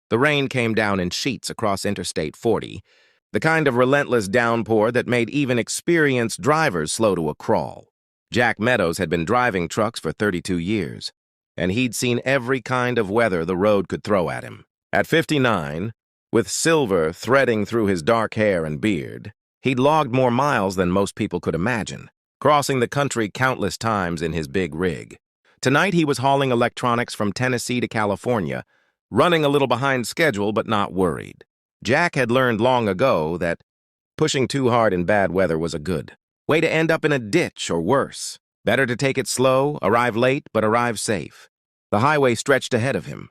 The rain came down in sheets across Interstate 40, the kind of relentless downpour that made even experienced drivers slow to a crawl. Jack Meadows had been driving trucks for 32 years, and he'd seen every kind of weather the road could throw at him. At 59, with silver threading through his dark hair and beard, he'd logged more miles than most people could imagine, crossing the country countless times in his big rig. Tonight he was hauling electronics from Tennessee to California, running a little behind schedule but not worried. Jack had learned long ago that pushing too hard in bad weather was a good way to end up in a ditch or worse. Better to take it slow, arrive late, but arrive safe. The highway stretched ahead of him,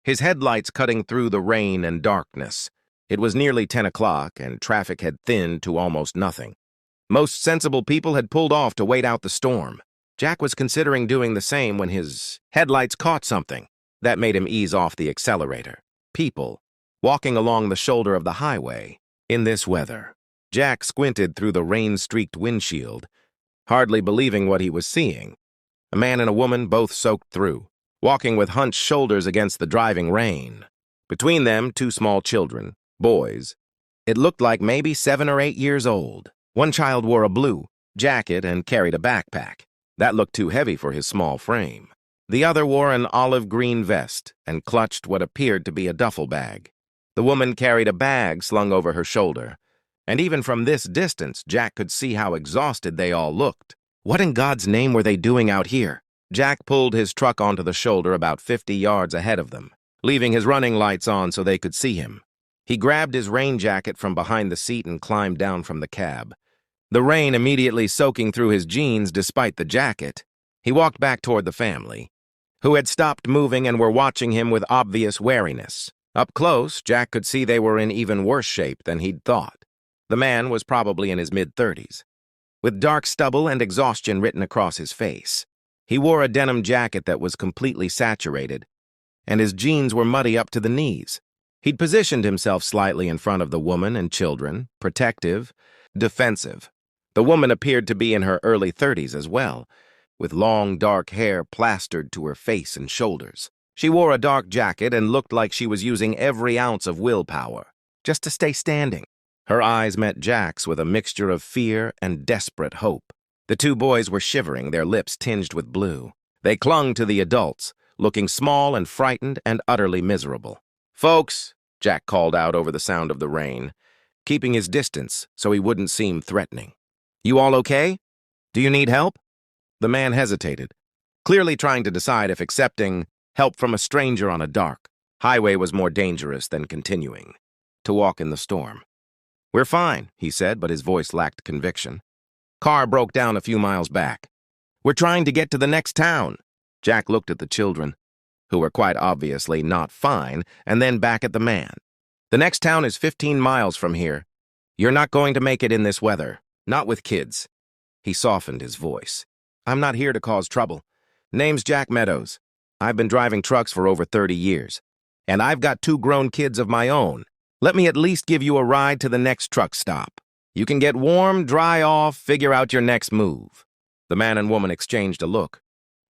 his headlights cutting through the rain and darkness. It was nearly 10 o'clock, and traffic had thinned to almost nothing. Most sensible people had pulled off to wait out the storm. Jack was considering doing the same when his headlights caught something. That made him ease off the accelerator. People walking along the shoulder of the highway in this weather. Jack squinted through the rain-streaked windshield, hardly believing what he was seeing. A man and a woman, both soaked through, walking with hunched shoulders against the driving rain. Between them, two small children, boys. It looked like maybe 7 or 8 years old. One child wore a blue jacket and carried a backpack. That looked too heavy for his small frame. The other wore an olive green vest and clutched what appeared to be a duffel bag. The woman carried a bag slung over her shoulder, and even from this distance, Jack could see how exhausted they all looked. What in God's name were they doing out here? Jack pulled his truck onto the shoulder about 50 yards ahead of them, leaving his running lights on so they could see him. He grabbed his rain jacket from behind the seat and climbed down from the cab, the rain immediately soaking through his jeans despite the jacket. He walked back toward the family, who had stopped moving and were watching him with obvious wariness. Up close, Jack could see they were in even worse shape than he'd thought. The man was probably in his mid-30s, with dark stubble and exhaustion written across his face. He wore a denim jacket that was completely saturated, and his jeans were muddy up to the knees. He'd positioned himself slightly in front of the woman and children, protective, defensive. The woman appeared to be in her early 30s as well, with long, dark hair plastered to her face and shoulders. She wore a dark jacket and looked like she was using every ounce of willpower just to stay standing. Her eyes met Jack's with a mixture of fear and desperate hope. The two boys were shivering, their lips tinged with blue. They clung to the adults, looking small and frightened and utterly miserable. "Folks," Jack called out over the sound of the rain, keeping his distance so he wouldn't seem threatening. "You all okay? Do you need help?" The man hesitated, clearly trying to decide if accepting help from a stranger on a dark highway was more dangerous than continuing to walk in the storm. "We're fine," he said, but his voice lacked conviction. "Car broke down a few miles back. We're trying to get to the next town." Jack looked at the children, who were quite obviously not fine, and then back at the man. "The next town is 15 miles from here. You're not going to make it in this weather, not with kids." He softened his voice. "I'm not here to cause trouble. Name's Jack Meadows. I've been driving trucks for over 30 years, and I've got 2 grown kids of my own. Let me at least give you a ride to the next truck stop. You can get warm, dry off, figure out your next move." The man and woman exchanged a look,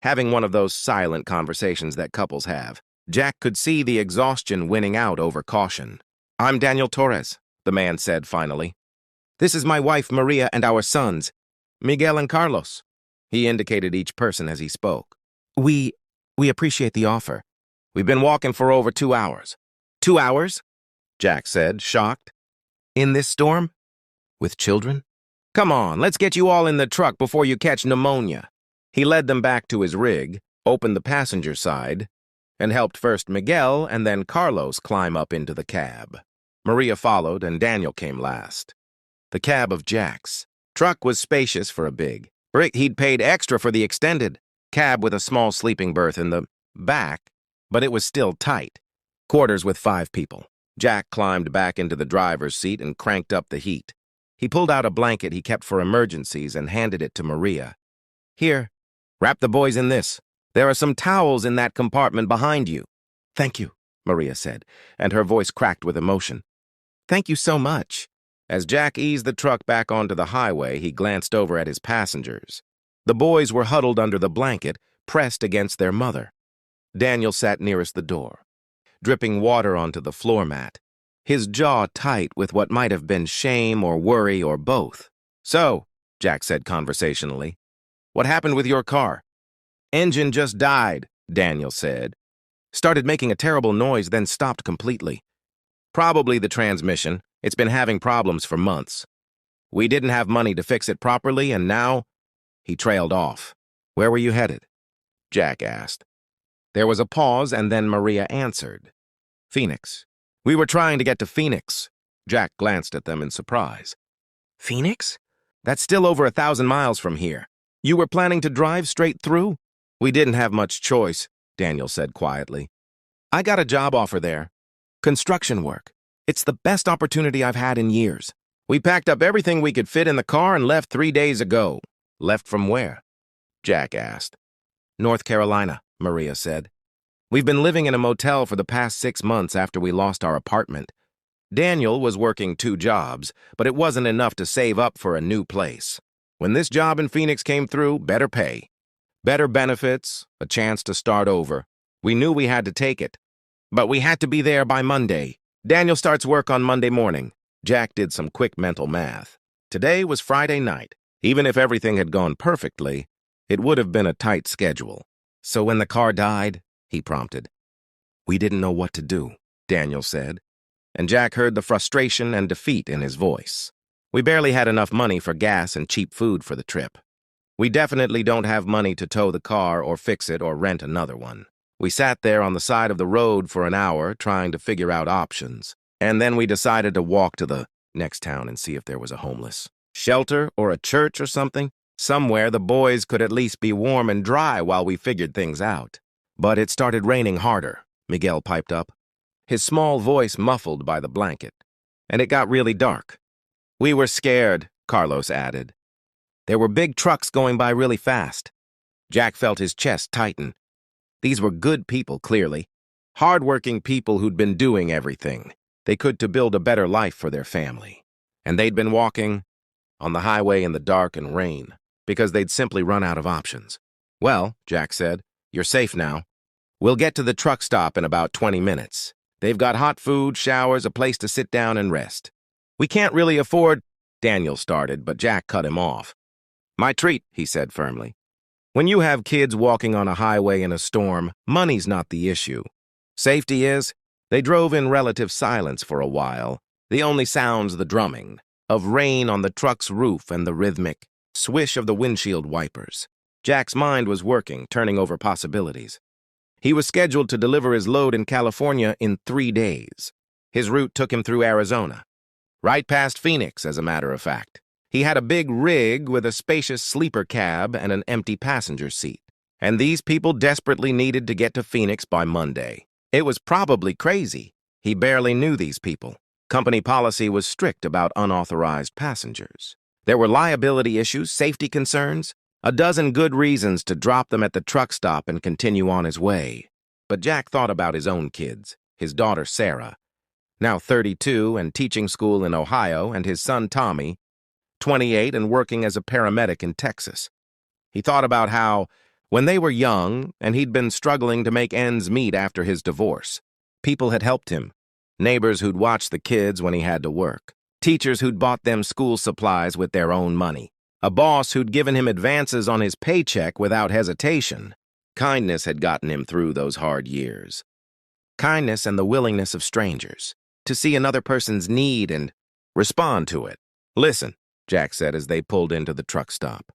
having one of those silent conversations that couples have. Jack could see the exhaustion winning out over caution. "I'm Daniel Torres," the man said finally. "This is my wife, Maria, and our sons, Miguel and Carlos." He indicated each person as he spoke. We appreciate the offer. We've been walking for over 2 hours." 2 hours?" Jack said, shocked. "In this storm? With children? Come on, let's get you all in the truck before you catch pneumonia." He led them back to his rig, opened the passenger side, and helped first Miguel and then Carlos climb up into the cab. Maria followed, and Daniel came last. The cab of Jack's truck was spacious for a big brick. He'd paid extra for the extended cab with a small sleeping berth in the back, but it was still tight. Quarters with 5 people. Jack climbed back into the driver's seat and cranked up the heat. He pulled out a blanket he kept for emergencies and handed it to Maria. "Here, wrap the boys in this. There are some towels in that compartment behind you." "Thank you," Maria said, and her voice cracked with emotion. "Thank you so much." As Jack eased the truck back onto the highway, he glanced over at his passengers. The boys were huddled under the blanket, pressed against their mother. Daniel sat nearest the door. dripping water onto the floor mat, his jaw tight with what might have been shame or worry or both. "So," Jack said conversationally, "what happened with your car?" "Engine just died," Daniel said. "Started making a terrible noise, then stopped completely. Probably the transmission. It's been having problems for months. We didn't have money to fix it properly, and now—" He trailed off. "Where were you headed?" Jack asked. There was a pause, and then Maria answered. "Phoenix. We were trying to get to Phoenix." Jack glanced at them in surprise. "Phoenix? That's still over 1,000 miles from here. You were planning to drive straight through?" "We didn't have much choice," Daniel said quietly. "I got a job offer there. Construction work. It's the best opportunity I've had in years. We packed up everything we could fit in the car and left 3 days ago." "Left from where?" Jack asked. "North Carolina," Maria said. "We've been living in a motel for the past 6 months after we lost our apartment. Daniel was working 2 jobs, but it wasn't enough to save up for a new place. When this job in Phoenix came through, better pay, better benefits, a chance to start over. We knew we had to take it, but we had to be there by Monday. Daniel starts work on Monday morning." Jack did some quick mental math. Today was Friday night. Even if everything had gone perfectly, it would have been a tight schedule. "So when the car died," he prompted. "We didn't know what to do," Daniel said, and Jack heard the frustration and defeat in his voice. "We barely had enough money for gas and cheap food for the trip. We definitely don't have money to tow the car or fix it or rent another one. We sat there on the side of the road for an hour trying to figure out options, and then we decided to walk to the next town and see if there was a homeless shelter or a church or something, somewhere the boys could at least be warm and dry while we figured things out." "But it started raining harder," Miguel piped up, his small voice muffled by the blanket. "And it got really dark." "We were scared," Carlos added. "There were big trucks going by really fast." Jack felt his chest tighten. These were good people, clearly. Hard-working people who'd been doing everything they could to build a better life for their family. And they'd been walking on the highway in the dark and rain because they'd simply run out of options. "Well," Jack said, "you're safe now. We'll get to the truck stop in about 20 minutes. They've got hot food, showers, a place to sit down and rest." "We can't really afford—" Daniel started, but Jack cut him off. "My treat," he said firmly. "When you have kids walking on a highway in a storm, money's not the issue. Safety is." They drove in relative silence for a while, the only sounds the drumming of rain on the truck's roof and the rhythmic swish of the windshield wipers. Jack's mind was working, turning over possibilities. He was scheduled to deliver his load in California in 3 days. His route took him through Arizona, right past Phoenix, as a matter of fact. He had a big rig with a spacious sleeper cab and an empty passenger seat. And these people desperately needed to get to Phoenix by Monday. It was probably crazy. He barely knew these people. Company policy was strict about unauthorized passengers. There were liability issues, safety concerns, a dozen good reasons to drop them at the truck stop and continue on his way. But Jack thought about his own kids, his daughter Sarah, now 32 and teaching school in Ohio, and his son Tommy, 28 and working as a paramedic in Texas. He thought about how, when they were young and he'd been struggling to make ends meet after his divorce, people had helped him. Neighbors who'd watched the kids when he had to work. Teachers who'd bought them school supplies with their own money. A boss who'd given him advances on his paycheck without hesitation. Kindness had gotten him through those hard years. Kindness and the willingness of strangers to see another person's need and respond to it. "Listen," Jack said as they pulled into the truck stop.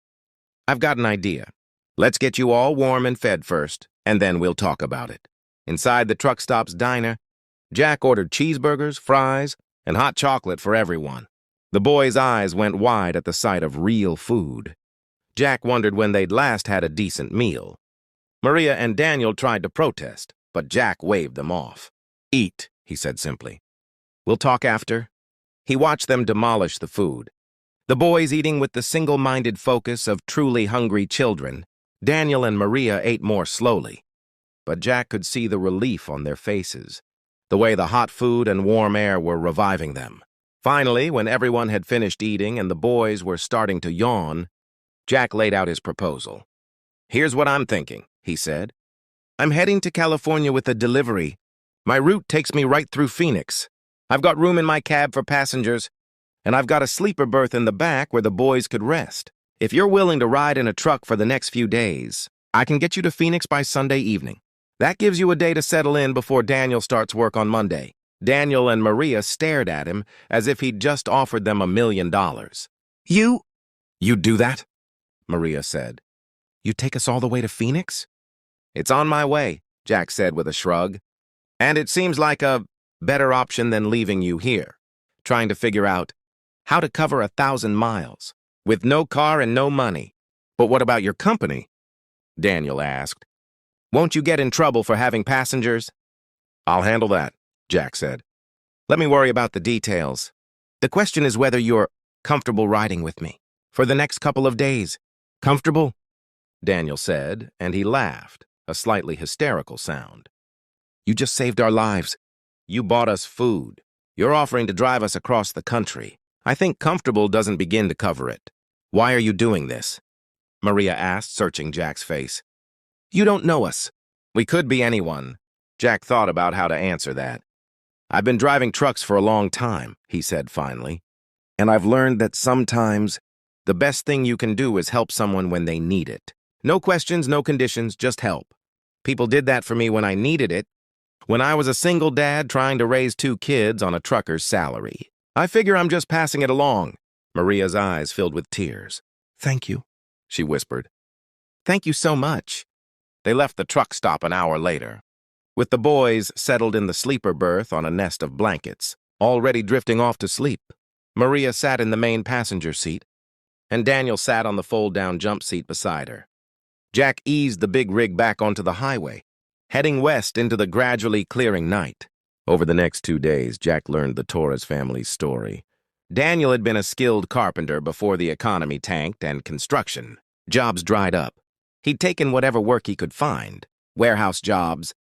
"I've got an idea. Let's get you all warm and fed first, and then we'll talk about it." Inside the truck stop's diner, Jack ordered cheeseburgers, fries, and hot chocolate for everyone. The boys' eyes went wide at the sight of real food. Jack wondered when they'd last had a decent meal. Maria and Daniel tried to protest, but Jack waved them off. "Eat," he said simply. "We'll talk after." He watched them demolish the food. The boys eating with the single-minded focus of truly hungry children. Daniel and Maria ate more slowly, but Jack could see the relief on their faces, the way the hot food and warm air were reviving them. Finally, when everyone had finished eating and the boys were starting to yawn, Jack laid out his proposal. "Here's what I'm thinking," he said. "I'm heading to California with a delivery. My route takes me right through Phoenix. I've got room in my cab for passengers, and I've got a sleeper berth in the back where the boys could rest. If you're willing to ride in a truck for the next few days, I can get you to Phoenix by Sunday evening. That gives you a day to settle in before Daniel starts work on Monday." Daniel and Maria stared at him as if he'd just offered them $1 million. You'd do that?" Maria said. "You'd take us all the way to Phoenix?" "It's on my way," Jack said with a shrug. "And it seems like a better option than leaving you here, trying to figure out how to cover 1,000 miles, with no car and no money." "But what about your company?" Daniel asked. "Won't you get in trouble for having passengers?" "I'll handle that," Jack said. "Let me worry about the details. The question is whether you're comfortable riding with me for the next couple of days." "Comfortable?" Daniel said, and he laughed, a slightly hysterical sound. "You just saved our lives. You bought us food. You're offering to drive us across the country. I think comfortable doesn't begin to cover it. Why are you doing this?" Maria asked, searching Jack's face. "You don't know us." "We could be anyone." Jack thought about how to answer that. "I've been driving trucks for a long time," he said finally, "and I've learned that sometimes the best thing you can do is help someone when they need it. No questions, no conditions, just help. People did that for me when I needed it, when I was a single dad trying to raise 2 kids on a trucker's salary. I figure I'm just passing it along." Maria's eyes filled with tears. "Thank you," she whispered. "Thank you so much." They left the truck stop an hour later, with the boys settled in the sleeper berth on a nest of blankets, already drifting off to sleep. Maria sat in the main passenger seat, and Daniel sat on the fold-down jump seat beside her. Jack eased the big rig back onto the highway, heading west into the gradually clearing night. Over the next 2 days, Jack learned the Torres family's story. Daniel had been a skilled carpenter before the economy tanked and construction jobs dried up. He'd taken whatever work he could find, warehouse jobs,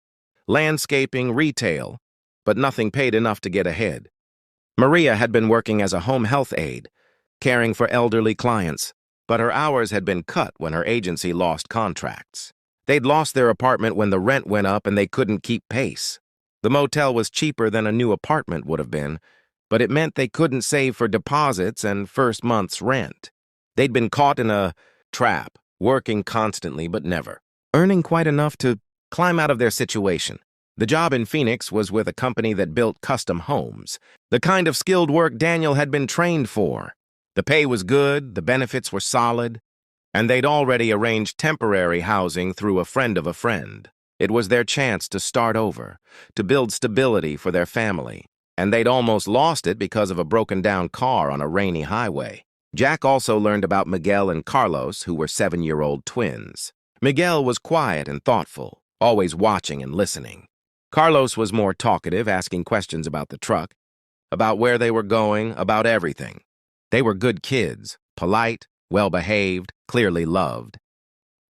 landscaping, retail, but nothing paid enough to get ahead. Maria had been working as a home health aide, caring for elderly clients, but her hours had been cut when her agency lost contracts. They'd lost their apartment when the rent went up and they couldn't keep pace. The motel was cheaper than a new apartment would have been, but it meant they couldn't save for deposits and first month's rent. They'd been caught in a trap, working constantly but never earning quite enough to climb out of their situation. The job in Phoenix was with a company that built custom homes, the kind of skilled work Daniel had been trained for. The pay was good, the benefits were solid, and they'd already arranged temporary housing through a friend of a friend. It was their chance to start over, to build stability for their family, and they'd almost lost it because of a broken-down car on a rainy highway. Jack also learned about Miguel and Carlos, who were 7-year-old twins. Miguel was quiet and thoughtful, always watching and listening. Carlos was more talkative, asking questions about the truck, about where they were going, about everything. They were good kids, polite, well-behaved, clearly loved.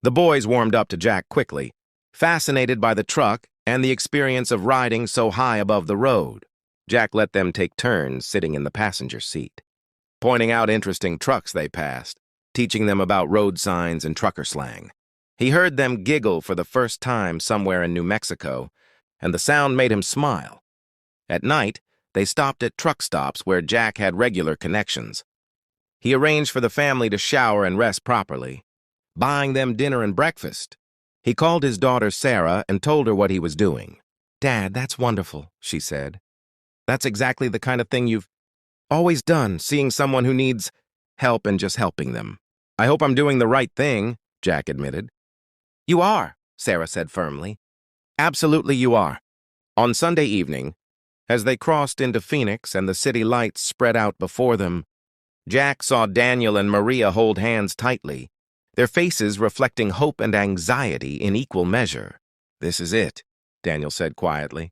The boys warmed up to Jack quickly, fascinated by the truck and the experience of riding so high above the road. Jack let them take turns sitting in the passenger seat, pointing out interesting trucks they passed, teaching them about road signs and trucker slang. He heard them giggle for the first time somewhere in New Mexico, and the sound made him smile. At night, they stopped at truck stops where Jack had regular connections. He arranged for the family to shower and rest properly, buying them dinner and breakfast. He called his daughter Sarah and told her what he was doing. "Dad, that's wonderful," she said. "That's exactly the kind of thing you've always done, seeing someone who needs help and just helping them." "I hope I'm doing the right thing," Jack admitted. "You are," Sarah said firmly. "Absolutely you are." On Sunday evening, as they crossed into Phoenix and the city lights spread out before them, Jack saw Daniel and Maria hold hands tightly, their faces reflecting hope and anxiety in equal measure. "This is it," Daniel said quietly.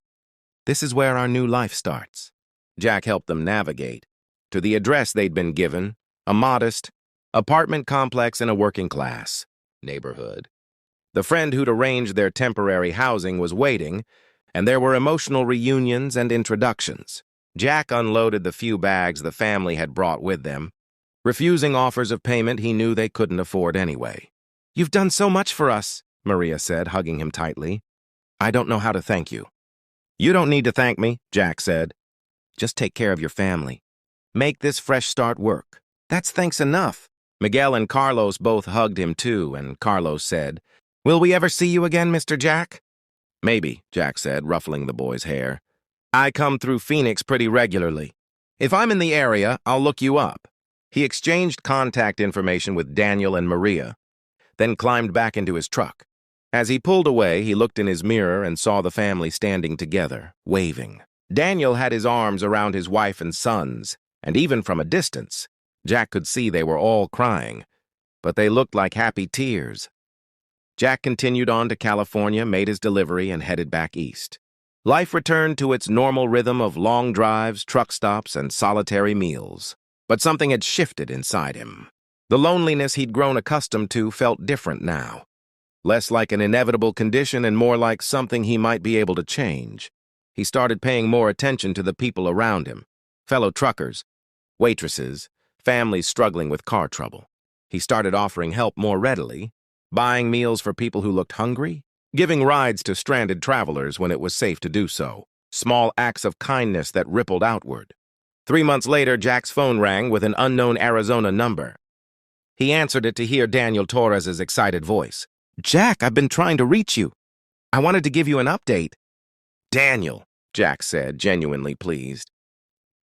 "This is where our new life starts." Jack helped them navigate to the address they'd been given, a modest apartment complex in a working-class neighborhood. The friend who'd arranged their temporary housing was waiting, and there were emotional reunions and introductions. Jack unloaded the few bags the family had brought with them, refusing offers of payment he knew they couldn't afford anyway. "You've done so much for us," Maria said, hugging him tightly. "I don't know how to thank you." "You don't need to thank me," Jack said. "Just take care of your family. Make this fresh start work." "That's thanks enough." Miguel and Carlos both hugged him too, and Carlos said, "Will we ever see you again, Mr. Jack?" "Maybe," Jack said, ruffling the boy's hair. "I come through Phoenix pretty regularly. If I'm in the area, I'll look you up." He exchanged contact information with Daniel and Maria, then climbed back into his truck. As he pulled away, he looked in his mirror and saw the family standing together, waving. Daniel had his arms around his wife and sons, and even from a distance, Jack could see they were all crying, but they looked like happy tears. Jack continued on to California, made his delivery, and headed back east. Life returned to its normal rhythm of long drives, truck stops, and solitary meals. But something had shifted inside him. The loneliness he'd grown accustomed to felt different now. Less like an inevitable condition and more like something he might be able to change. He started paying more attention to the people around him, fellow truckers, waitresses, families struggling with car trouble. He started offering help more readily, buying meals for people who looked hungry, giving rides to stranded travelers when it was safe to do so, small acts of kindness that rippled outward. 3 months later, Jack's phone rang with an unknown Arizona number. He answered it to hear Daniel Torres's excited voice. "Jack, I've been trying to reach you. I wanted to give you an update." "Daniel," Jack said, genuinely pleased.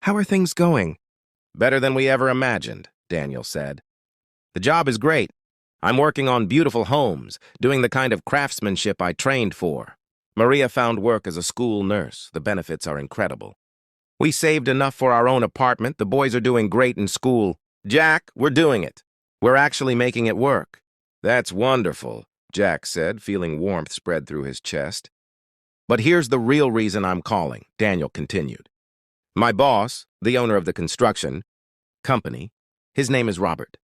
"How are things going?" "Better than we ever imagined," Daniel said. "The job is great. I'm working on beautiful homes, doing the kind of craftsmanship I trained for. Maria found work as a school nurse. The benefits are incredible. We saved enough for our own apartment. The boys are doing great in school. Jack, we're doing it. We're actually making it work." "That's wonderful," Jack said, feeling warmth spread through his chest. "But here's the real reason I'm calling," Daniel continued. "My boss, the owner of the construction company, his name is Robert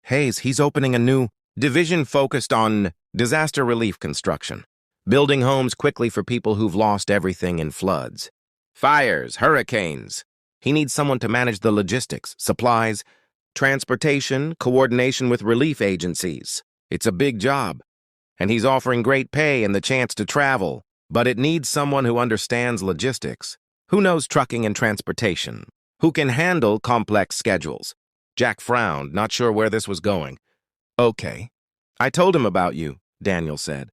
Hayes. He's opening a new division focused on disaster relief construction, building homes quickly for people who've lost everything in floods, fires, hurricanes. He needs someone to manage the logistics, supplies, transportation, coordination with relief agencies. It's a big job, and he's offering great pay and the chance to travel, but it needs someone who understands logistics, who knows trucking and transportation, who can handle complex schedules." Jack frowned, not sure where this was going. "Okay. I told him about you," Daniel said.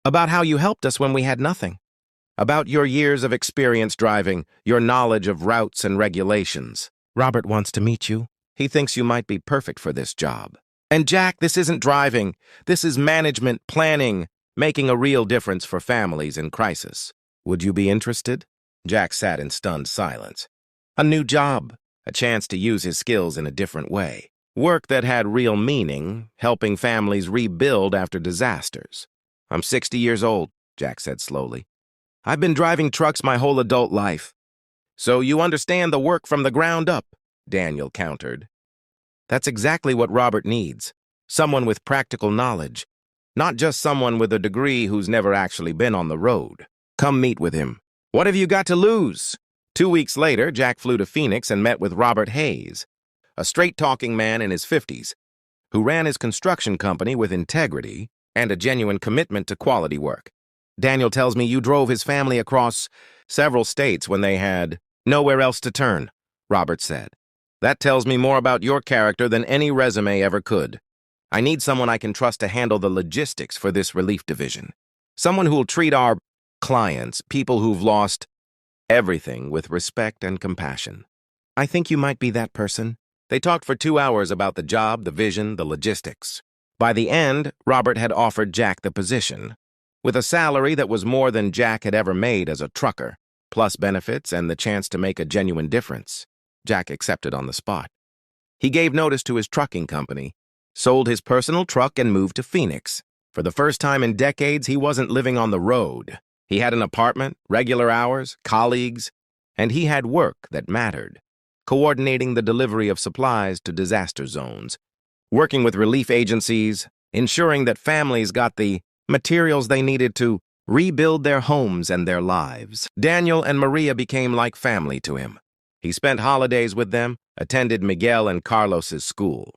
"About how you helped us when we had nothing. About your years of experience driving, your knowledge of routes and regulations. Robert wants to meet you. He thinks you might be perfect for this job. And Jack, this isn't driving. This is management, planning, making a real difference for families in crisis. Would you be interested?" Jack sat in stunned silence. A new job, a chance to use his skills in a different way. Work that had real meaning, helping families rebuild after disasters. "I'm 60 years old," Jack said slowly. "I've been driving trucks my whole adult life." "So you understand the work from the ground up," Daniel countered. "That's exactly what Robert needs. Someone with practical knowledge, not just someone with a degree who's never actually been on the road. Come meet with him. What have you got to lose?" 2 weeks later, Jack flew to Phoenix and met with Robert Hayes, a straight-talking man in his 50s, who ran his construction company with integrity and a genuine commitment to quality work. "Daniel tells me you drove his family across several states when they had nowhere else to turn," Robert said. "That tells me more about your character than any resume ever could. I need someone I can trust to handle the logistics for this relief division. Someone who'll treat our clients, people who've lost everything, with respect and compassion. I think you might be that person." They talked for 2 hours about the job, the vision, the logistics. By the end, Robert had offered Jack the position, with a salary that was more than Jack had ever made as a trucker, plus benefits and the chance to make a genuine difference. Jack accepted on the spot. He gave notice to his trucking company, sold his personal truck, and moved to Phoenix. For the first time in decades, he wasn't living on the road. He had an apartment, regular hours, colleagues, and he had work that mattered, coordinating the delivery of supplies to disaster zones, working with relief agencies, ensuring that families got the materials they needed to rebuild their homes and their lives. Daniel and Maria became like family to him. He spent holidays with them, attended Miguel and Carlos's school.